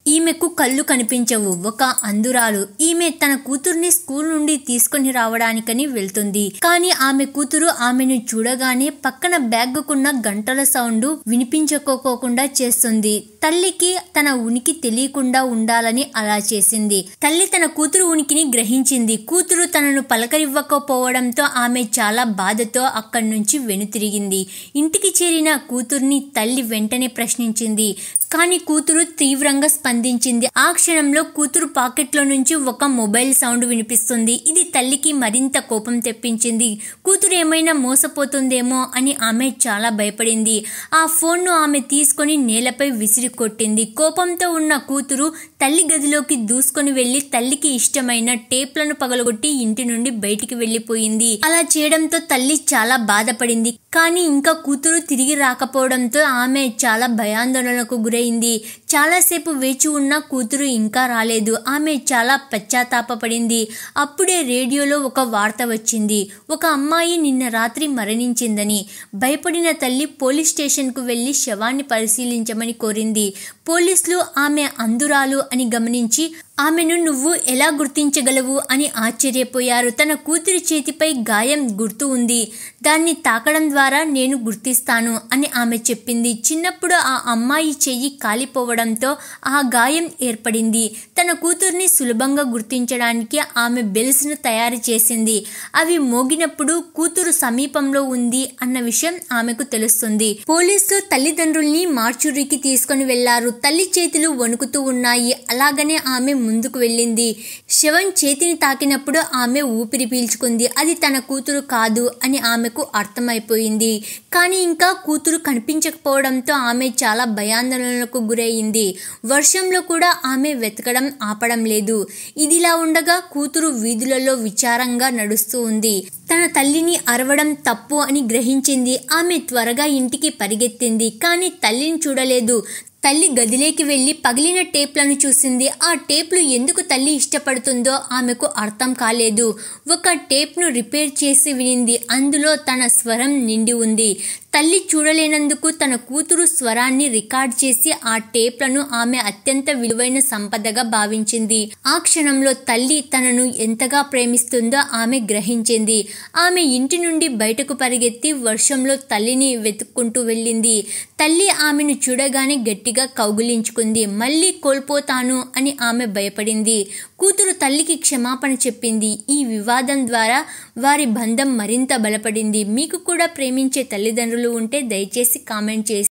ఈమెకు కళ్ళు కనిపించవు. ఒక అంధురాలు. ఈమె తన కూతుర్ని స్కూల్ నుండి తీసుకొని రావడానికని వెళ్తుంది. కానీ ఆమె కూతురు ఆమెను చూడగానే పక్కన బ్యాగుకున్న గంటల సౌండ్ వినిపించుకోకుండా చేస్తుంది. తల్లికి తన ఉనికి తెలియకుండా ఉండాలని అలా చేసింది. తల్లి తన కూతురు ఉనికిని గ్రహించింది. కూతురు తనను పలకరివ్వకపోవడంతో ఆమె చాలా బాధతో అక్కడి నుంచి వెనుతిరిగింది. ఇంటికి చేరిన కూతుర్ని తల్లి వెంటనే ప్రశ్నించింది. కానీ కూతురు తీవ్రంగా స్పందించింది. ఆ క్షణంలో కూతురు పాకెట్లో నుంచి ఒక మొబైల్ సౌండ్ వినిపిస్తుంది. ఇది తల్లికి మరింత కోపం తెప్పించింది. కూతురు ఏమైనా మోసపోతుందేమో అని ఆమె చాలా భయపడింది. ఆ ఫోన్ను ఆమె తీసుకొని నేలపై విసిరి కొట్టింది. కోపంతో ఉన్న కూతురు తల్లి గదిలోకి దూసుకొని వెళ్లి తల్లికి ఇష్టమైన టేప్లను పగలగొట్టి ఇంటి నుండి బయటికి వెళ్లిపోయింది. అలా చేయడంతో తల్లి చాలా బాధపడింది. కానీ ఇంకా కూతురు తిరిగి రాకపోవడంతో ఆమె చాలా భయాందోళనకు గురైంది. చాలాసేపు వేచి ఉన్న కూతురు ఇంకా రాలేదు. ఆమె చాలా పశ్చాత్తాపపడింది. అప్పుడే రేడియోలో ఒక వార్త వచ్చింది. ఒక అమ్మాయి నిన్న రాత్రి మరణించిందని. భయపడిన తల్లి పోలీస్ స్టేషన్కు వెళ్లి శవాన్ని పరిశీలించమని కోరింది. పోలీసులు ఆమె అంధురాలు అని గమనించి ఆమెను నువ్వు ఎలా గుర్తించగలవు అని ఆశ్చర్యపోయారు. తన కూతురి చేతిపై గాయం గుర్తు ఉంది. దాన్ని తాకడం ద్వారా నేను గుర్తిస్తాను అని ఆమె చెప్పింది. చిన్నప్పుడు ఆ అమ్మాయి చెయ్యి కాలిపోవడంతో ఆ గాయం ఏర్పడింది. తన కూతుర్ని సులభంగా గుర్తించడానికి ఆమె బెల్స్ను తయారు చేసింది. అవి మోగినప్పుడు కూతురు సమీపంలో ఉంది అన్న విషయం ఆమెకు తెలుస్తుంది. పోలీసులు తల్లిదండ్రుల్ని మార్చురీకి తీసుకొని వెళ్లారు. తల్లి చేతులు వణుకుతూ ఉన్నాయి. అలాగనే ఆమె ముందుకు వెళ్ళింది. శవం చేతిని తాకినప్పుడు ఆమె ఊపిరి పీల్చుకుంది. అది తన కూతురు కాదు అని ఆమెకు అర్థమైపోయింది. కానీ ఇంకా కూతురు కనిపించకపోవడంతో ఆమె చాలా భయాందోళనకు గురయ్యింది. వర్షంలో కూడా ఆమె వెతకడం ఆపడం లేదు. ఇదిలా ఉండగా కూతురు వీధులలో విచారంగా నడుస్తూ ఉంది. తన తల్లిని అరవడం తప్పు అని గ్రహించింది. ఆమె త్వరగా ఇంటికి పరిగెత్తింది. కానీ తల్లిని చూడలేదు. తల్లి గదిలోకి వెళ్లి పగిలిన టేప్లను చూసింది. ఆ టేప్లు ఎందుకు తల్లి ఇష్టపడుతుందో ఆమెకు అర్థం కాలేదు. ఒక టేప్ను రిపేర్ చేసి వినింది. అందులో తన స్వరం నిండి ఉంది. తల్లి చూడలేనందుకు తన కూతురు స్వరాన్ని రికార్డ్ చేసి ఆ టేప్లను ఆమె అత్యంత విలువైన సంపదగా భావించింది. ఆ క్షణంలో తల్లి తనను ఎంతగా ప్రేమిస్తుందో ఆమె గ్రహించింది. ఆమె ఇంటి నుండి బయటకు పరిగెత్తి వర్షంలో తల్లిని వెతుక్కుంటూ వెళ్ళింది. తల్లి ఆమెను చూడగానే గట్టిగా కౌగిలించుకుంది. మళ్ళీ కోల్పోతాను అని ఆమె భయపడింది. కూతురు తల్లికి క్షమాపణ చెప్పింది. ఈ వివాదం ద్వారా వారి బంధం మరింత బలపడింది. మీకు కూడా ప్రేమించే తల్లిదండ్రులు ఉంటే దయచేసి కామెంట్ చేసి